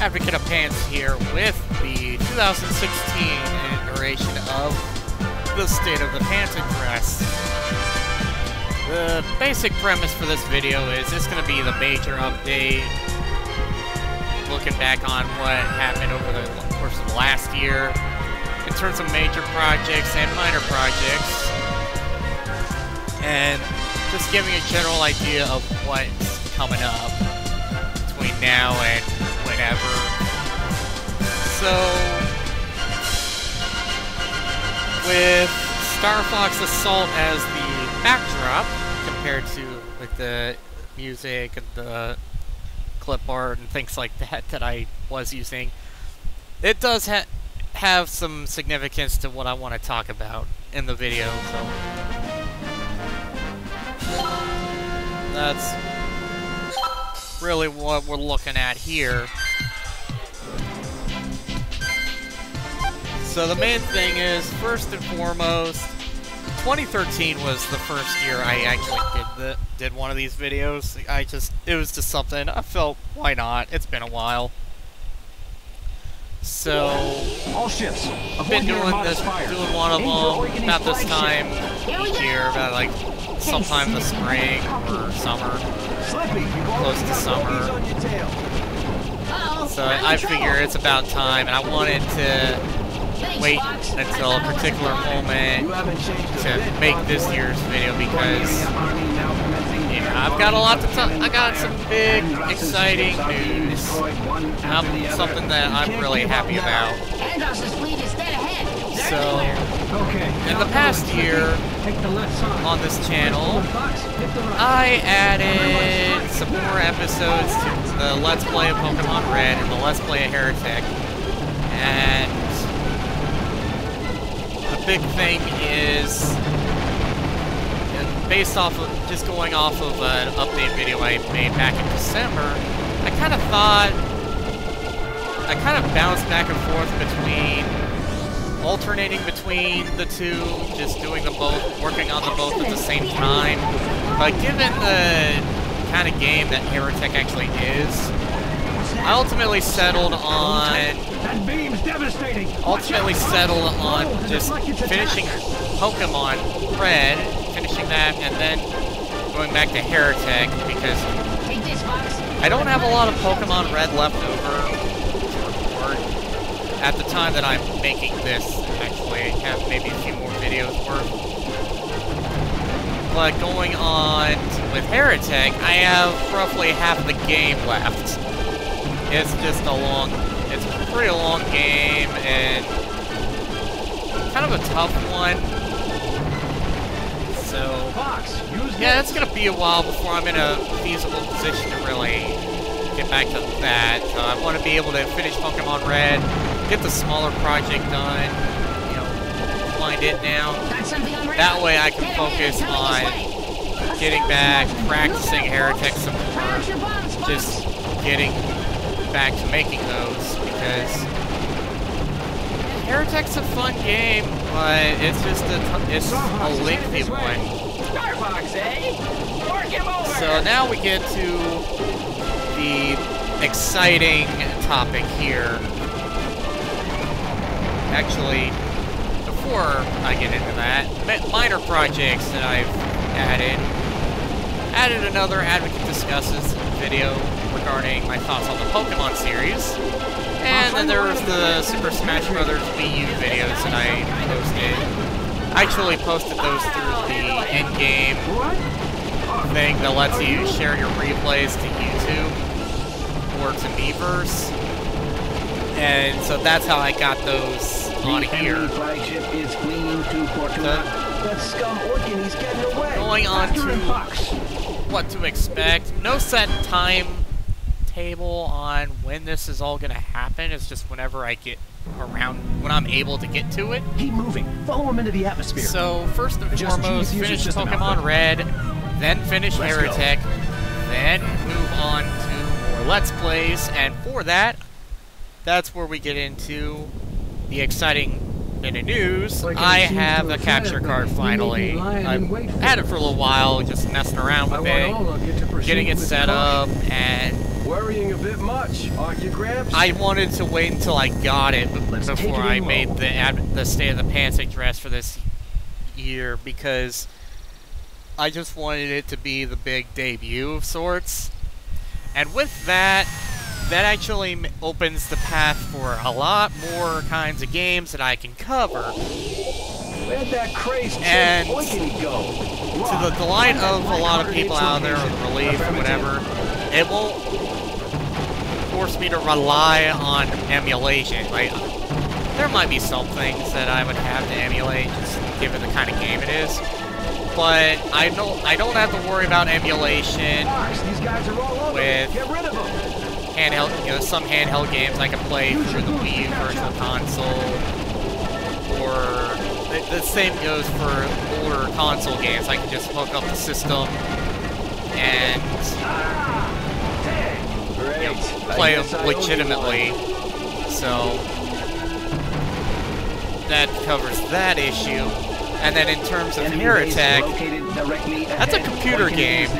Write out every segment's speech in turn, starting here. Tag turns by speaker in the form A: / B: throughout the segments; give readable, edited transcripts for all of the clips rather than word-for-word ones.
A: Advocate of Pants here with the 2016 iteration of the State of the Pants Address. The basic premise for this video is it's going to be the major update, looking back on what happened over the course of last year in terms of major projects and minor projects, and just giving a general idea of what's coming up between now and whenever. So, with Star Fox Assault as the backdrop, compared to like the music and the clip art and things like that I was using, it does have some significance to what I want to talk about in the video. So that's really what we're looking at here. So the main thing is, first and foremost, 2013 was the first year I actually did one of these videos. It was just something I felt, why not? It's been a while. So
B: all ships,
A: I've been doing one of them about this time each year, about like sometime the spring or summer, close to summer. So I figure it's about time, and I wanted to wait until a particular moment to make this year's video because, yeah, I've got a lot to talk. I got some big, exciting news. Something that I'm really happy about. So, in the past year, on this channel, I added some more episodes to the Let's Play of Pokemon Red and the Let's Play of Heretic. And the big thing is, based off of, just going off of an update video I made back in December, I kind of bounced back and forth between, alternating between the two, just doing them both, working on them both at the same time. But given the kind of game that Heretic actually is, I ultimately settled on just finishing Pokemon Red, finishing that, and then going back to Heretic, because I don't have a lot of Pokemon Red left over to record at the time that I'm making this. Actually, I have maybe a few more videos worth. But going on with Heretic, I have roughly half the game left. It's just it's a pretty long game, and kind of a tough one. So, yeah, it's gonna be a while before I'm in a feasible position to really get back to that. I want to be able to finish Pokemon Red, get the smaller project done, you know, wind it down. That way I can focus on getting back, practicing Heretic some more, just getting back to making those, because Heretic's a fun game, but it's just a lengthy one. So now we get to the exciting topic here. Actually, before I get into that, minor projects that I've added another Advocate Discusses video regarding my thoughts on the Pokemon series. And then there was the Super Smash Bros. Wii U videos that I posted. I actually posted those through the in-game thing that lets you share your replays to YouTube or to Miiverse. And so that's how I got those on here. Going on to what to expect. No set timetable on when this is all going to happen. It's just whenever I get around, when I'm able to get to it.
B: Keep moving. Follow him into the atmosphere.
A: So first and foremost, finish Pokemon Red, then finish Heretic, then move on to more Let's Plays, and for that, that's where we get into the exciting bit of news. I have a capture card finally. I've had it for a little while, just messing around with it, getting it set up, and
C: Worrying a bit much, aren't you, Gramps?
A: I wanted to wait until I got it before I made the State of the Pants address for this year, because I just wanted it to be the big debut of sorts. And with that, that actually opens the path for a lot more kinds of games that I can cover.
C: Where'd that crazed
A: And
C: Boykiny go?
A: to the delight of a lot of people out there, or the relief, or whatever, it won't force me to rely on emulation. Like, there might be some things that I would have to emulate, just given the kind of game it is. But I don't have to worry about emulation
C: These guys are all over.
A: with
C: Get rid of them.
A: handheld, some handheld games I can play through the Wii U Virtual Console, or the same goes for older console games. I can just hook up the system and play them legitimately. So that covers that issue. And then in terms of Heretic, that's a computer game.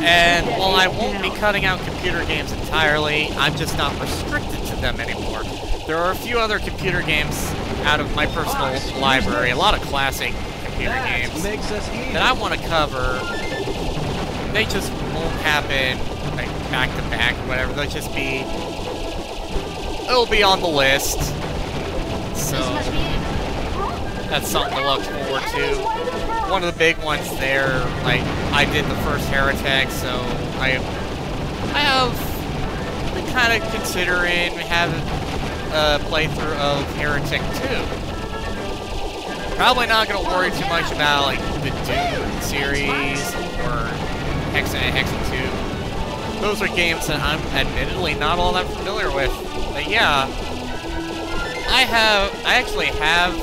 A: And while I won't be cutting out computer games entirely, I'm just not restricted to them anymore. There are a few other computer games out of my personal library, a lot of classic computer games that I want to cover. They just won't happen like back to back or whatever. They'll just be, it'll be on the list. So that's something to look forward to. One of the big ones there, like, I did the first Heretic, so I have been kind of considering having a playthrough of Heretic 2. Probably not going to worry too much about, like, the Doom series or Hexen and Hexen 2. Those are games that I'm admittedly not all that familiar with. But yeah, I actually have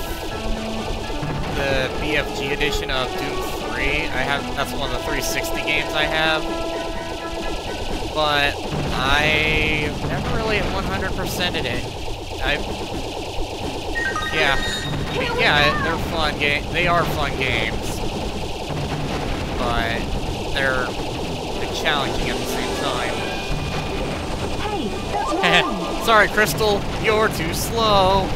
A: the BFG edition of Doom 3. That's one of the 360 games I have. But I never really 100%ed it. Yeah, they're fun games. They are fun games. But they're challenging at the same time.
D: Hey, that's wrong.
A: Sorry, Crystal, you're too slow.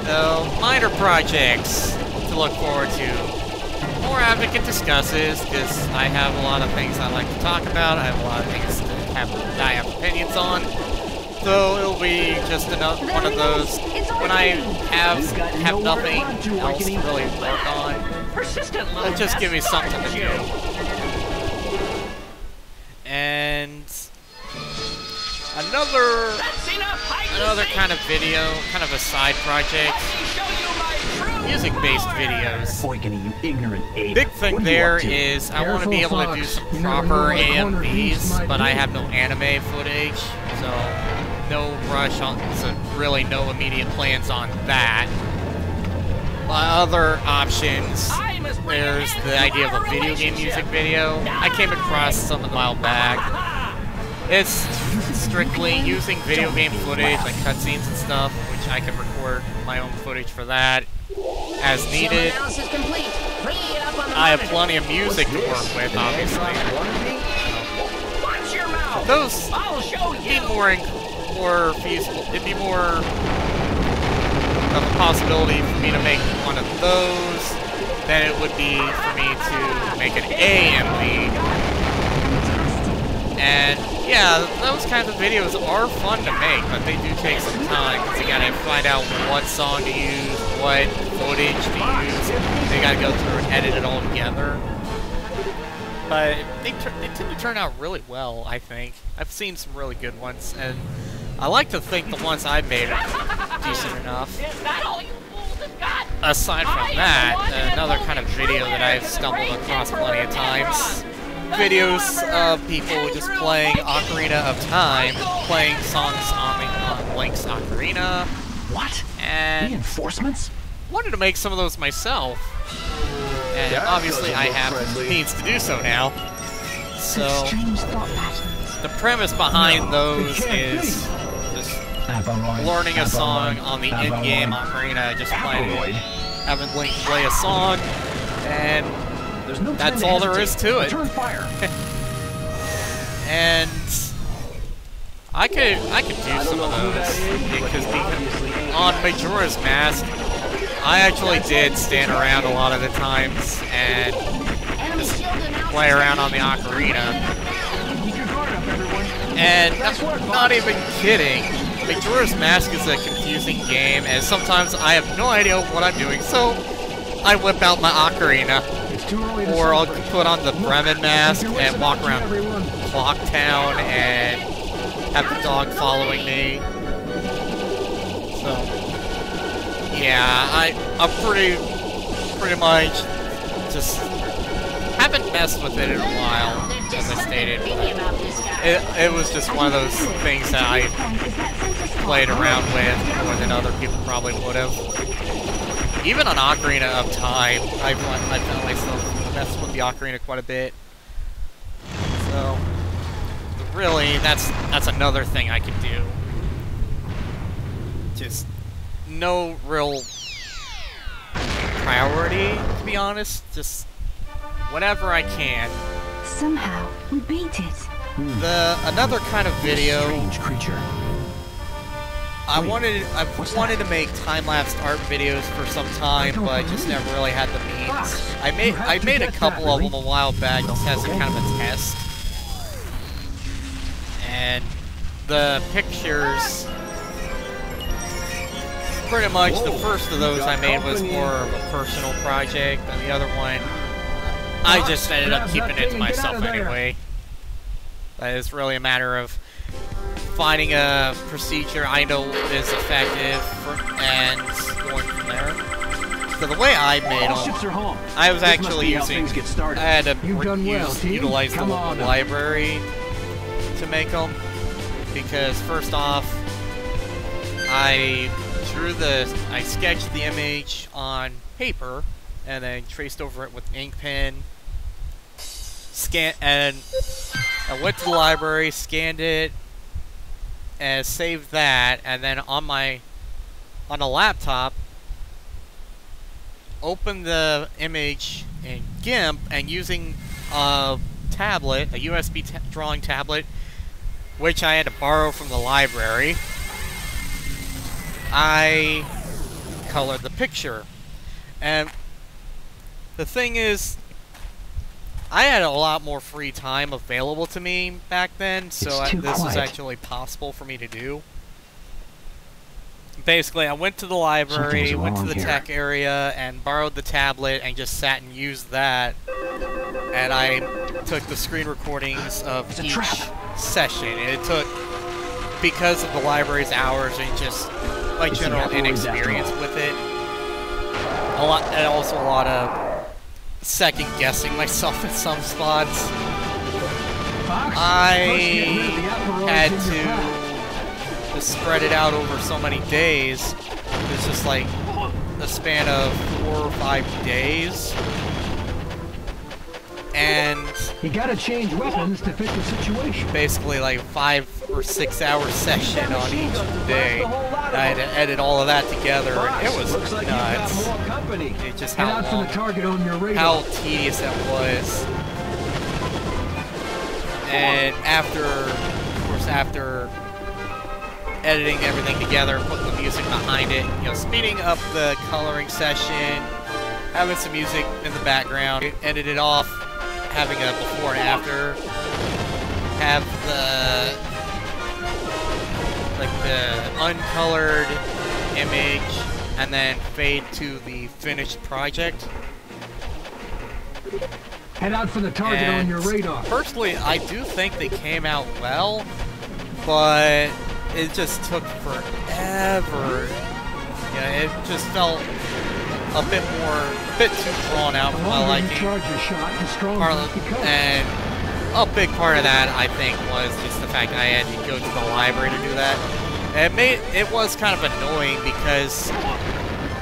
A: So, minor projects to look forward to. More Advocate discusses, because I have a lot of things I like to talk about. I have a lot of things that I have opinions on. So it'll be just one of those when I have nothing else to really work on. It'll just give me something to do. And another kind of video, kind of a side project, music-based videos.
B: Boykiny, you ignorant ape.
A: Big thing there is I want to be able to do some proper AMVs, but I have no anime footage, so no rush on, so really no immediate plans on that. Other options, there's the idea of a video game music video. I came across some a while back. It's strictly using video game footage, like cutscenes and stuff, which I can record my own footage for that as needed. I have plenty of music to work with, obviously. Those would be more feasible. It'd be more of a possibility for me to make one of those than it would be for me to make an AMV. And yeah, those kinds of videos are fun to make, but they do take some time, because you gotta find out what song to use, what footage to use. They gotta go through and edit it all together. But they tend to turn out really well, I think. I've seen some really good ones, and I like to think the ones I've made are decent enough. Aside from that, another kind of video that I've stumbled across plenty of times, videos of people just playing Ocarina of Time, playing songs on Link's Ocarina.
B: What?
A: And
B: reinforcements?
A: Wanted to make some of those myself. And obviously I have the means to do so now. So the premise behind those is just learning a song on the in-game Ocarina, just playing, having Link play a song, and
C: There's no time
A: that's
C: to
A: all there
C: hesitate.
A: is to it.
C: Return fire.
A: And I could do some of those because on Majora's Mask, I actually did stand around a lot of the times and just play around on the ocarina.
C: Keep your guard up, everyone.
A: And not even kidding, Majora's Mask is a confusing game, and sometimes I have no idea what I'm doing, so I whip out my ocarina.
C: It's too early to
A: Or I'll
C: celebrate.
A: put on the Bremen mask
C: Keep your
A: and
C: wits
A: walk
C: about
A: around
C: you, everyone.
A: Clock Town and have the dog following me. So, yeah, I'm pretty much just haven't messed with it in a while, as I stated. It was just one of those things that I played around with more than other people probably would have. Even on Ocarina of Time, I found myself messing with the Ocarina quite a bit. So, really, that's another thing I could do. Just no real priority, to be honest. Just whenever I can.
D: Somehow, we beat it.
A: Another kind of video.
B: Strange creature.
A: I've wanted to make time-lapse art videos for some time, but I just never really had the means. I made a couple of them a while back, just as a kind of a test. And the pictures, pretty much the first of those I made was more of a personal project, and the other one, I just ended up keeping it to myself anyway. It's really a matter of finding a procedure I know is effective and going from there. So the way I made
C: All
A: them,
C: ships are home.
A: I was
C: This must
A: actually
C: be how
A: using,
C: things get started.
A: I had to
B: You've done well, team.
A: utilize the
B: Come
A: local
B: on up.
A: library to make them, because first off, I sketched the image on paper and then traced over it with ink pen. And I went to the library, scanned it, and saved that, and then on a laptop, opened the image in GIMP, and using a tablet, a USB drawing tablet, which I had to borrow from the library, I colored the picture. And the thing is, I had a lot more free time available to me back then, so this was actually possible for me to do. Basically, I went to the library, went to the tech area, and borrowed the tablet, and just sat and used that. And I took the screen recordings of each session, and it took, because of the library's hours and just my general inexperience with it, and also a lot of second guessing myself in some spots. I had to spread it out over so many days. It was just like a span of 4 or 5 days. And
B: You gotta change weapons to fit the situation.
A: basically like 5 or 6 hour session on each day. I had to edit all of that together, and it was
C: Looks like you've got
A: nuts.
C: more company.
A: It just
B: Head
A: how
B: out for
A: long,
B: the target on your radar.
A: how tedious that was. And after editing everything together, putting the music behind it, speeding up the coloring session, having some music in the background, ended it off, having a before and after, have the uncolored image, and then fade to the finished project.
B: Head out for the target on your radar.
A: Personally, I do think they came out well, but it just took forever. It just felt a bit too drawn out for my liking. And a big part of that, I think, was just the fact that I had to go to the library to do that. And it was kind of annoying because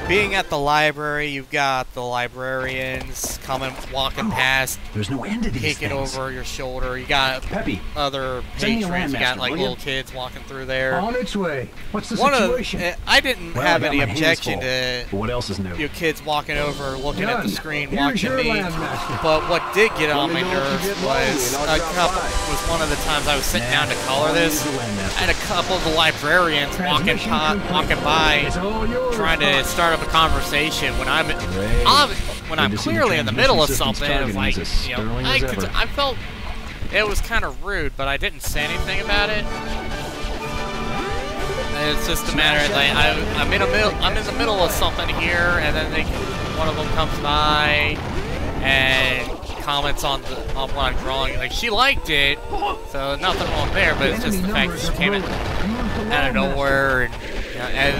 A: being at the library, you've got the librarians coming, walking past,
E: There's no end to these
A: peeking
E: things.
A: over your shoulder. You got
E: Peppy,
A: other
E: send me a
A: patrons. You got
E: landmaster,
A: like
E: will you?
A: little kids walking through there.
B: On its way. What's the
A: One of
B: situation?
A: I didn't
E: well,
A: have
E: I got
A: any
E: my hands
A: objection
E: full.
A: to
E: But what else is new?
A: your kids walking over, looking at the
B: Done.
A: screen,
B: Here's
A: watching
B: your
A: me.
B: landmaster.
A: But what did get on my
C: Let me know if you
A: nerves
C: get lonely
A: was
C: and I'll drop by.
A: one of the times I was sitting down to color
E: All
A: this.
E: I need is a landmaster.
A: I had a couple of the librarians walking
B: Transmission complete.
A: by,
B: It's all yours,
A: trying to
B: Fox.
A: start up a conversation when I'm
E: Good to see the
A: clearly in the middle of
E: transmission
A: something. It was
E: system's
A: like,
E: targeting as
A: you know,
E: sterling as ever.
A: I felt it was kind of rude, but I didn't say anything about it. It's just a matter of like I'm in the middle of something here, and then one of them comes by and comments on what I'm drawing. Like, she liked it, so nothing wrong there. But it's just the fact that she came out of nowhere, and, you know, and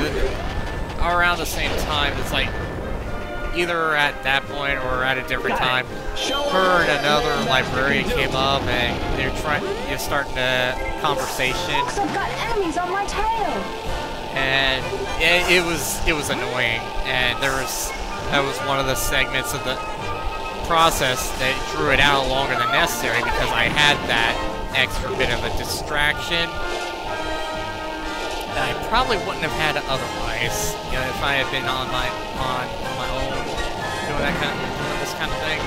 A: around the same time, it's like either at that point or at a different time, her and another librarian came up and they're starting a conversation.
D: Fox, I've got enemies on my tail.
A: And it was annoying, and that was one of the segments of the process that drew it out longer than necessary because I had that extra bit of a distraction that I probably wouldn't have had otherwise. You know, if I had been on my own doing this kind of thing.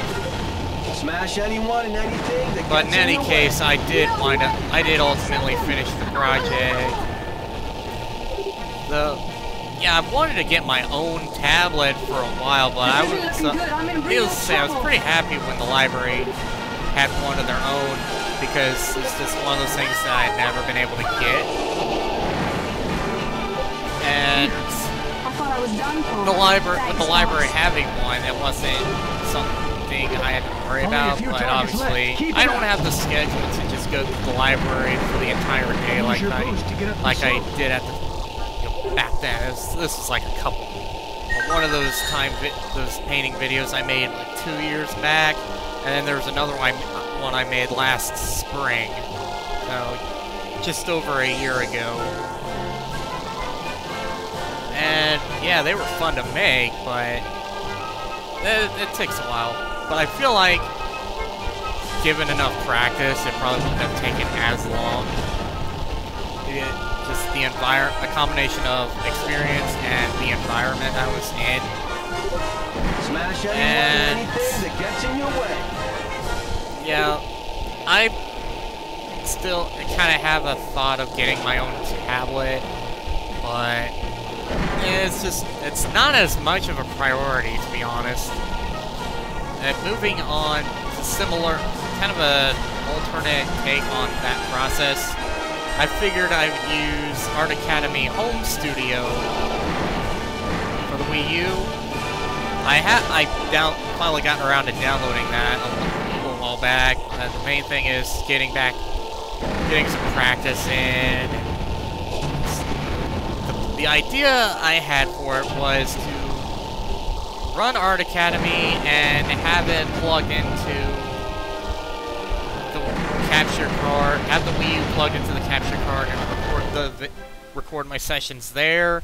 C: Smash anyone and anything that
A: But in
C: gets
A: any
C: your way.
A: case, I did ultimately finish the project. Yeah, I wanted to get my own tablet for a while, but I was pretty happy when the library had one of their own because it's just one of those things that I'd never been able to get. And
D: I thought I was done for.
A: with the library having one, it wasn't something I had to worry
B: Only a
A: about,
B: few
A: but
B: targets left.
A: obviously
B: Keep it
A: I don't
B: up.
A: have the schedule to just go to the library for the entire day
B: Use
A: like
B: your boost to get up the
A: I
B: slope.
A: did at the back then. This was like one of those those painting videos I made like 2 years back, and then there was another one I made last spring, so just over a year ago. And yeah, they were fun to make, but it takes a while. But I feel like, given enough practice, it probably wouldn't have taken as long. Just a combination of experience and the environment I was in.
C: Smash anyone and anything that gets in your way.
A: Yeah, I still kind of have a thought of getting my own tablet, but it's not as much of a priority, to be honest. And moving on to similar, kind of a alternate take on that process, I figured I would use Art Academy Home Studio for the Wii U. I finally got around to downloading that a little while back. The main thing is getting some practice in. The idea I had for it was to run Art Academy and have it plugged into the capture card, have the Wii U plugged into the capture card, and record my sessions there,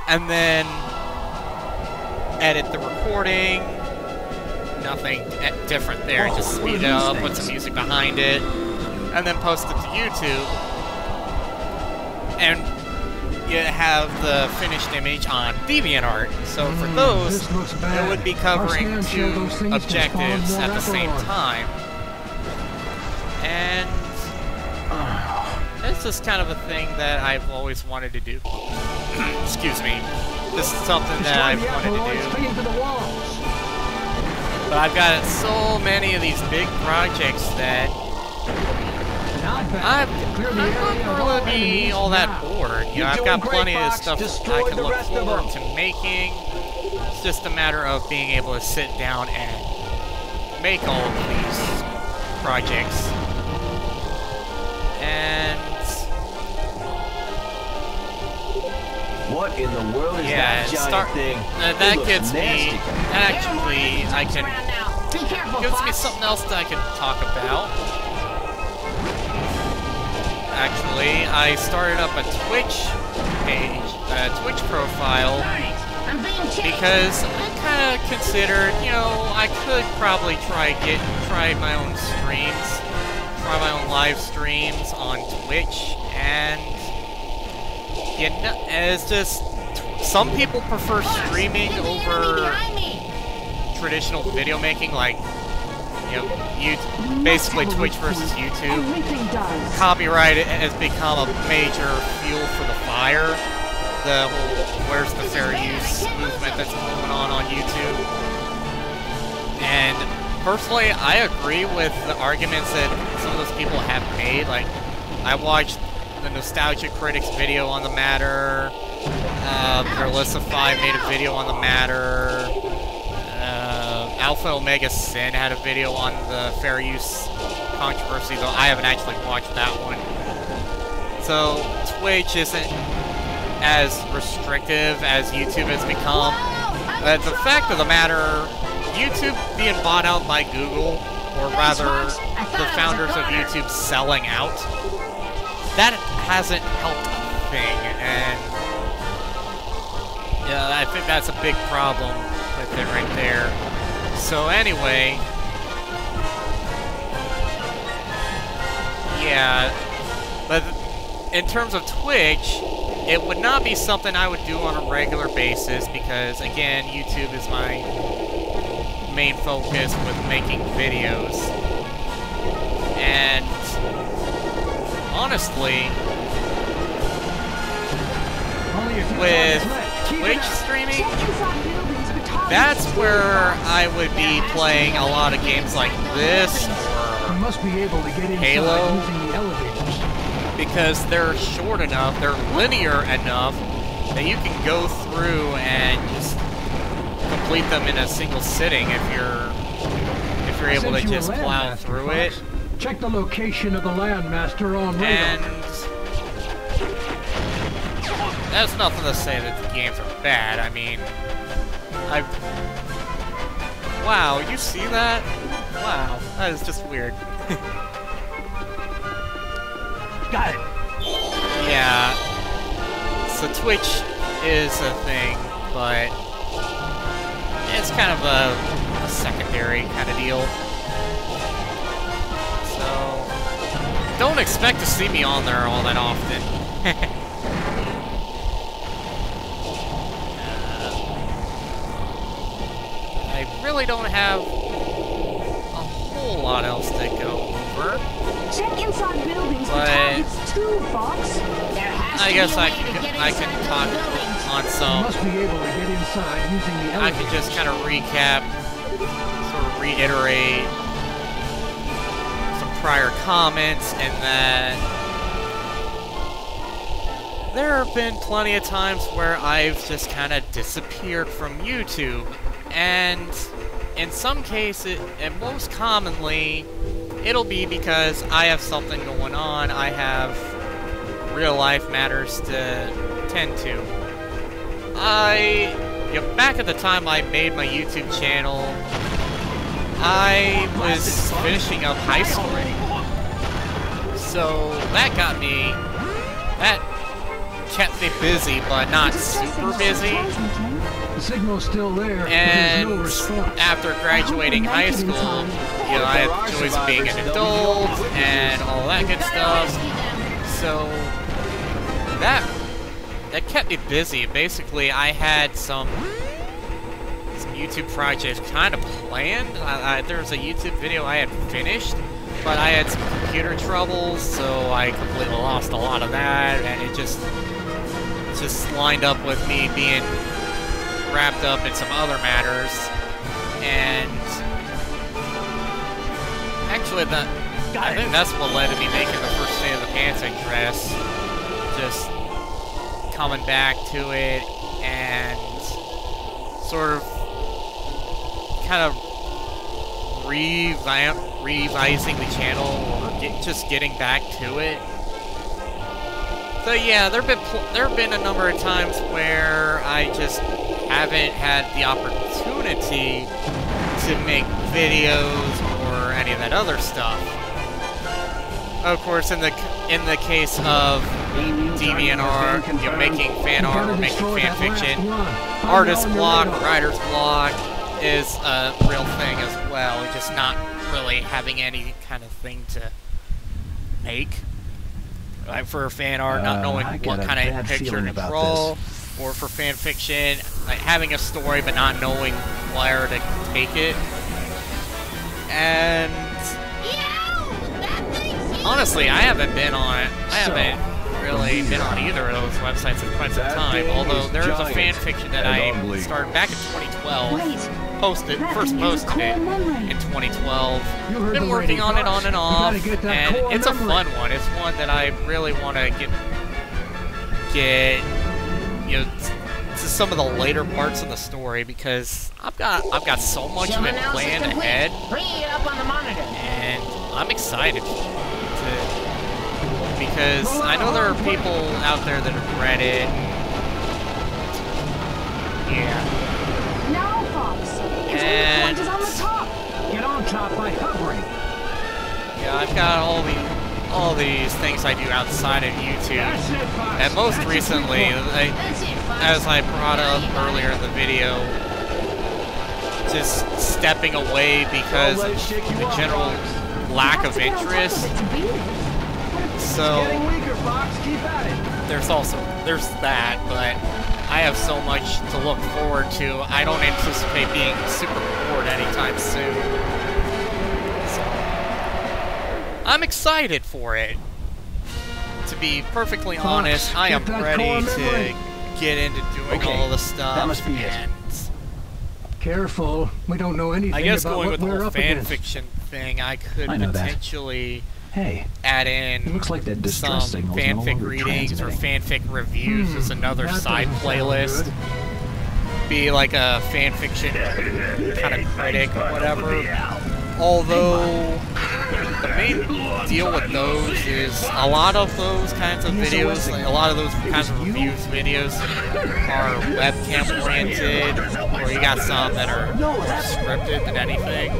A: and then edit the recording. Nothing different there, just speed it up, put some music behind it, and then post it to YouTube. And you have the finished image on DeviantArt. So for those,
B: this looks bad.
A: it would be
B: Our
A: covering
B: scans show
A: two
B: those things can spawn
A: objectives
B: more
A: at the same
B: afterward.
A: time. And it's just kind of a thing that I've always wanted to do. Excuse me. This is something that I've wanted to do.
B: Clinging to the walls.
A: But I've got so many of these big projects that
B: Not bad.
A: I'm
B: Clear the
A: not
B: area of all
A: going to be
B: enemies
A: all that
B: now.
A: bored. You know,
C: You're
A: I've
C: doing
A: got
C: great,
A: plenty of
C: Fox.
A: stuff
C: Destroy
A: I can
C: the
A: look
C: rest of
A: forward
C: them.
A: to making. It's just a matter of being able to sit down and make all of these projects. And
C: What in the world is
A: yeah,
C: that giant thing?
A: that
C: It looks
A: gets me.
C: nasty.
A: That actually, I can.
D: Be careful,
A: Gives me
D: Fox.
A: something else that I can talk about. Actually, I started up a Twitch page, a Twitch profile because I kind of considered, you know, I could probably try my own streams, try my own live streams on Twitch, and you know, it's just some people prefer streaming over traditional video making, like, you know, basically Twitch versus YouTube. Copyright has become a major fuel for the fire. The whole "where's the fair use" movement that's going on YouTube. And personally, I agree with the arguments that some of those people have made. Like, I watched the Nostalgia Critics video on the matter. Verlissify made a video on the matter. Alpha Omega Sin had a video on the fair use controversy, though I haven't actually watched that one. So Twitch isn't as restrictive as YouTube has become. The fact of the matter, YouTube being bought out by Google, or rather the founders of YouTube selling out, that hasn't helped a thing, and yeah, I think that's a big problem with it right there. So anyway, yeah, but in terms of Twitch, it would not be something I would do on a regular basis because, again, YouTube is my main focus with making videos. And honestly, with Twitch streaming, that's where I would be playing a lot of games like this or Halo, because they're short enough, they're linear enough that you can go through and just complete them in a single sitting if you're able to just plow through it.
B: Check the location of the landmaster on radar.
A: And that's nothing to say that the games are bad. I mean, wow, you see that? Wow, that is just weird.
B: Got it.
A: Yeah. So Twitch is a thing, but it's kind of a secondary kind of deal. So don't expect to see me on there all that often. I really don't have a whole lot else to go over.
D: Check inside buildings for
A: But
D: targets too, Fox.
A: I guess I can talk on
B: You
A: some.
B: must be able to get inside using the
A: I
B: elevator.
A: could just kind of recap, sort of reiterate some prior comments, and that there have been plenty of times where I've just kind of disappeared from YouTube, and in some cases, and most commonly, it'll be because I have something going on. I have real life matters to tend to. Back at the time I made my YouTube channel, I was finishing up high school. So that kept me busy, but not super busy.
B: The signal's still there, but
A: And
B: there's no response.
A: after graduating high school, you know, I had the joys of being an adult and all that good stuff. So that kept me busy. Basically, I had some YouTube projects kind of planned. There was a YouTube video I had finished, but I had some computer troubles, so I completely lost a lot of that, and it just lined up with me being wrapped up in some other matters. And actually, I think that's what led to me making the first State of the Pantsing dress. Just coming back to it and sort of kind of revising the channel, or just getting back to it. So yeah, there have been a number of times where I just haven't had the opportunity to make videos or any of that other stuff. of course, in the case of DeviantArt, you know, making fan art or making fan fiction, artist block, writer's block is a real thing as well. Just not really having any kind of thing to make. Like for fan art, not knowing what kind of picture to draw, or for fan fiction, like having a story but not knowing where to take it. And honestly, I haven't been on it. I haven't really been on either of those websites in quite some time. Although there is a fan fiction that I started back in 2012. First posted it in 2012. Been working on it on and off, and it's a fun one. It's one that I really want to get you know, to some of the later parts of the story, because I've got so much of it planned ahead, and I'm excited because I know there are people out there that have read it. Yeah.
D: Now, Fox.
A: And
B: Get on top by hovering.
A: yeah, I've got all these things I do outside of YouTube, and most recently, as I brought up earlier in the video, just stepping away because of the general lack of interest. So there's that, but I have so much to look forward to. I don't anticipate being super bored anytime soon. So I'm excited for it. To be perfectly honest, I am ready to get into doing all the stuff.
C: That must be it.
B: Careful, we don't know anything
A: I guess
B: about
A: going
B: what
A: with the
B: we're
A: whole
B: up
A: fan
B: against.
A: fiction thing, I could
F: I know that.
A: potentially
F: It
A: add in
F: looks like that distress
A: some
F: signal's no
A: fanfic
F: longer
A: readings or
F: transmitting.
A: fanfic reviews as another
B: that
A: side
B: doesn't sound
A: playlist.
B: good.
A: Be like a fanfiction kind of critic or whatever. Although the main deal with those is a lot of those kinds of videos, like a lot of those kinds of reviews videos are webcam oriented, or you got some that are more scripted than anything.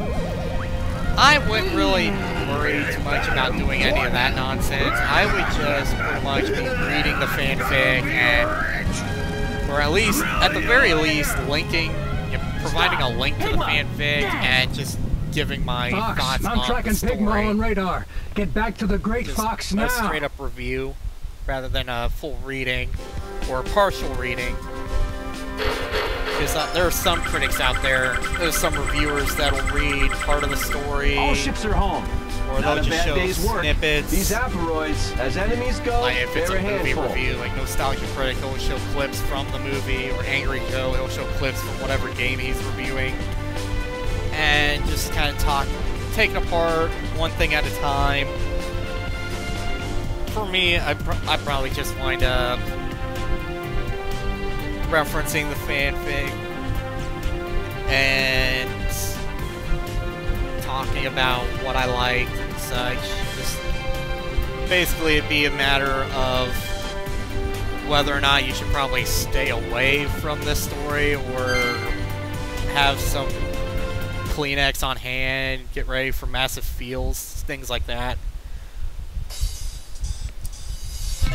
A: I wouldn't really worry too much about doing any of that nonsense. I would just pretty much be reading the fanfic and, or at least, at the very least, linking, providing a link to the fanfic and just giving my
B: Fox,
A: thoughts
B: I'm
A: on
B: tracking
A: the story.
B: Pigma on radar. Get back to the Great
A: Just
B: Fox
A: a
B: now.
A: straight up review rather than a full reading or a partial reading. Because there are some critics out there's some reviewers that'll read part of the story,
C: All ships are home.
A: or
C: Not
A: they'll
C: a
A: just
C: bad
A: show
C: day's work.
A: snippets.
C: These Aperoids, as enemies go,
A: Like if it's
C: they're
A: a movie
C: handful.
A: review, like Nostalgia Critic, he'll show clips from the movie, or Angry Joe, he'll show clips from whatever game he's reviewing, and just kind of take it apart one thing at a time. For me, I'd probably just wind up referencing the fanfic and talking about what I liked and such. Just basically, it'd be a matter of whether or not you should probably stay away from this story or have some Kleenex on hand, get ready for massive feels, things like that.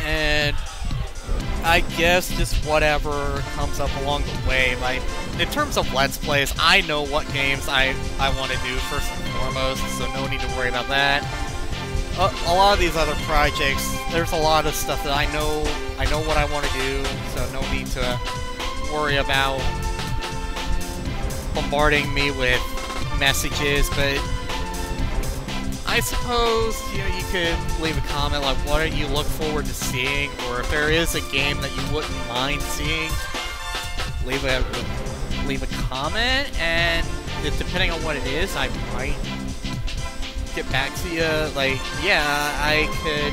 A: And I guess just whatever comes up along the way. Like, in terms of Let's Plays, I know what games I want to do first and foremost, so no need to worry about that. A lot of these other projects, there's a lot of stuff that I know what I want to do, so no need to worry about bombarding me with messages, but I suppose, you could leave a comment like what do you look forward to seeing, or if there is a game that you wouldn't mind seeing, leave a comment, and depending on what it is, I might get back to you. Like, yeah, I could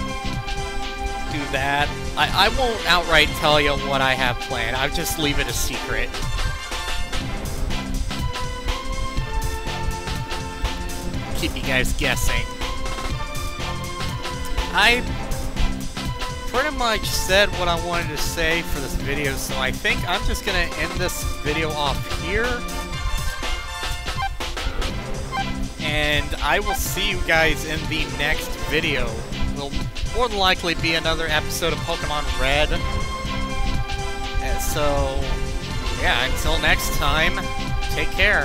A: do that. I won't outright tell you what I have planned. I'll just leave it a secret. Keep you guys guessing. I pretty much said what I wanted to say for this video, so I think I'm just gonna end this video off here. And I will see you guys in the next video. there'll more than likely be another episode of Pokemon Red. And so, yeah, until next time, take care.